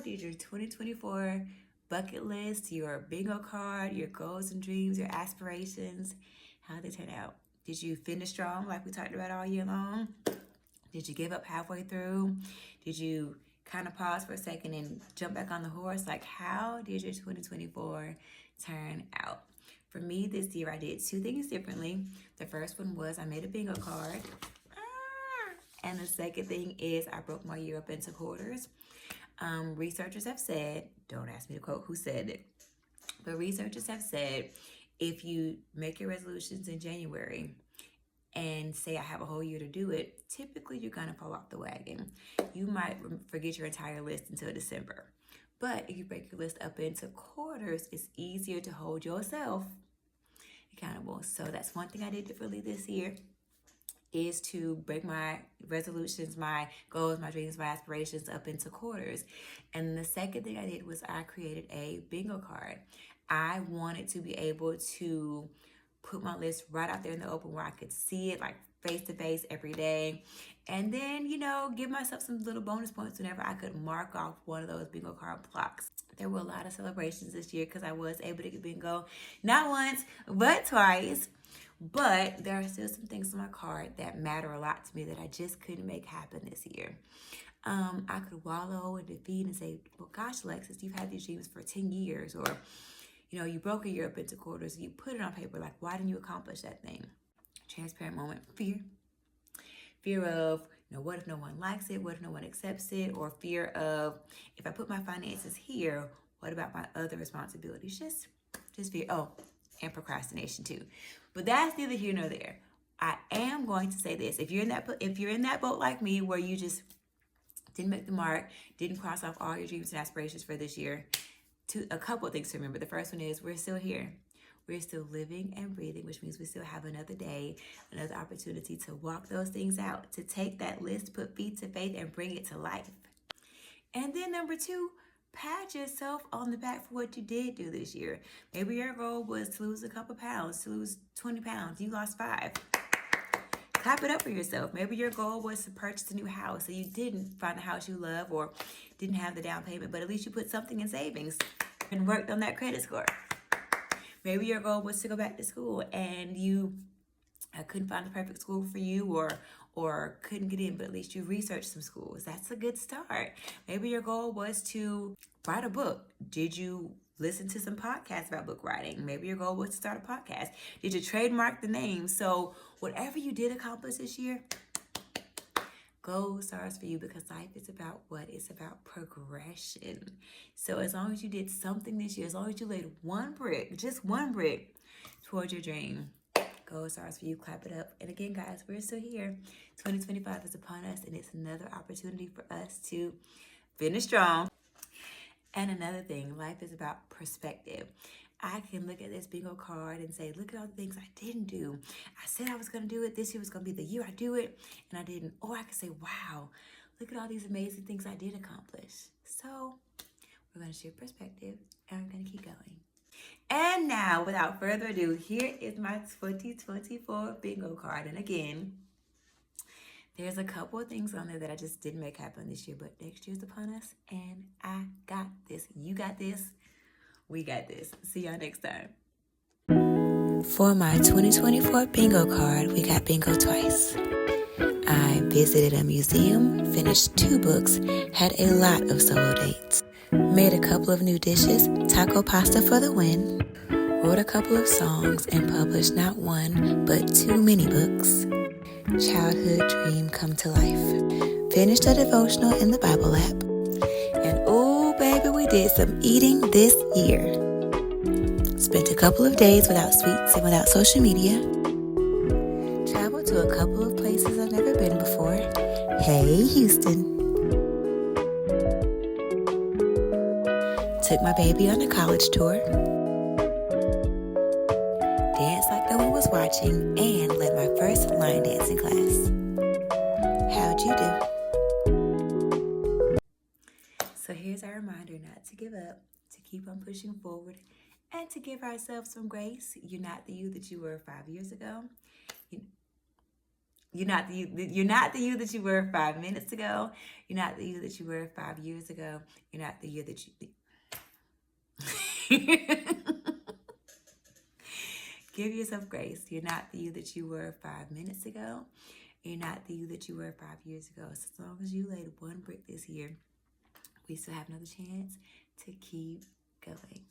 did your 2024 bucket list, your bingo card, your goals and dreams, your aspirations, how did they turn out? Did you finish strong like we talked about all year long? Did you give up halfway through? Did you kind of pause for a second and jump back on the horse? Like, how did your 2024 turn out? For me this year, I did two things differently. The first one was I made a bingo card. And the second thing is I broke my year up into quarters. Researchers have said, don't ask me to quote who said it, but researchers have said if you make your resolutions in January and say I have a whole year to do it, typically you're gonna fall off the wagon. You might forget your entire list until December. But if you break your list up into quarters, it's easier to hold yourself accountable. So that's one thing I did differently this year, is to break my resolutions, my goals, my dreams, my aspirations up into quarters. And the second thing I did was I created a bingo card. I wanted to be able to put my list right out there in the open where I could see it like face to face every day. And then, give myself some little bonus points whenever I could mark off one of those bingo card blocks. There were a lot of celebrations this year because I was able to get bingo not once, but twice. But there are still some things on my card that matter a lot to me that I just couldn't make happen this year. I could wallow in defeat and say, well, gosh, Alexis, you've had these dreams for 10 years. Or, you broke a year up into quarters. You put it on paper. Like, why didn't you accomplish that thing? Transparent moment. Fear. Fear of, what if no one likes it? What if no one accepts it? Or fear of, if I put my finances here, what about my other responsibilities? Just fear. Oh, and procrastination too. But that's neither here nor there. I am going to say this. If you're in that boat like me where you just didn't make the mark, didn't cross off all your dreams and aspirations for this year, a couple of things to remember. The first one is we're still here. We're still living and breathing, which means we still have another day, another opportunity to walk those things out, to take that list, put feet to faith, and bring it to life. And then number two, pat yourself on the back for what you did do this year. Maybe your goal was to lose a couple pounds, to lose 20 pounds. You lost 5. Clap it up for yourself. Maybe your goal was to purchase a new house, so you didn't find the house you love or didn't have the down payment, but at least you put something in savings and worked on that credit score. Maybe your goal was to go back to school and you couldn't find the perfect school for you or couldn't get in, but at least you researched some schools. That's a good start. Maybe your goal was to write a book. Did you listen to some podcasts about book writing? Maybe your goal was to start a podcast. Did you trademark the name? So whatever you did accomplish this year, gold stars for you, because life is about what? It's about progression. So as long as you did something this year, as long as you laid one brick, just one brick towards your dream, gold stars for you. Clap it up. And again, guys, we're still here. 2025 is upon us, and it's another opportunity for us to finish strong. And another thing, life is about perspective. I can look at this bingo card and say, look at all the things I didn't do. I said I was going to do it. This year was going to be the year I do it, and I didn't. Or I could say, wow, look at all these amazing things I did accomplish. So we're going to share perspective, and we're going to keep going. And now, without further ado, here is my 2024 bingo card. And again, there's a couple of things on there that I just didn't make happen this year, but next year's upon us, and I got this. You got this. We got this. See y'all next time. For my 2024 bingo card, we got bingo twice. I visited a museum, finished 2 books, had a lot of solo dates, made a couple of new dishes, taco pasta for the win, wrote a couple of songs, and published not 1, but 2 mini books. Childhood dream come to life. Finished a devotional in the Bible app. And oh baby, we did some eating this year. Spent a couple of days without sweets and without social media. Traveled to a couple of places I've never been before. Hey, Houston. Took my baby on a college tour. Danced like no one was watching and led my first line dancing class. How'd you do? So here's our reminder not to give up, to keep on pushing forward, and to give ourselves some grace. You're not the you that you were 5 years ago. You're not the you. You're not the you that you were 5 minutes ago. You're not the you that you were 5 years ago. You're not the you that you. Give yourself grace. You're not the you that you were 5 minutes ago. You're not the you that you were 5 years ago. So as long as you laid one brick this year, we still have another chance to keep going.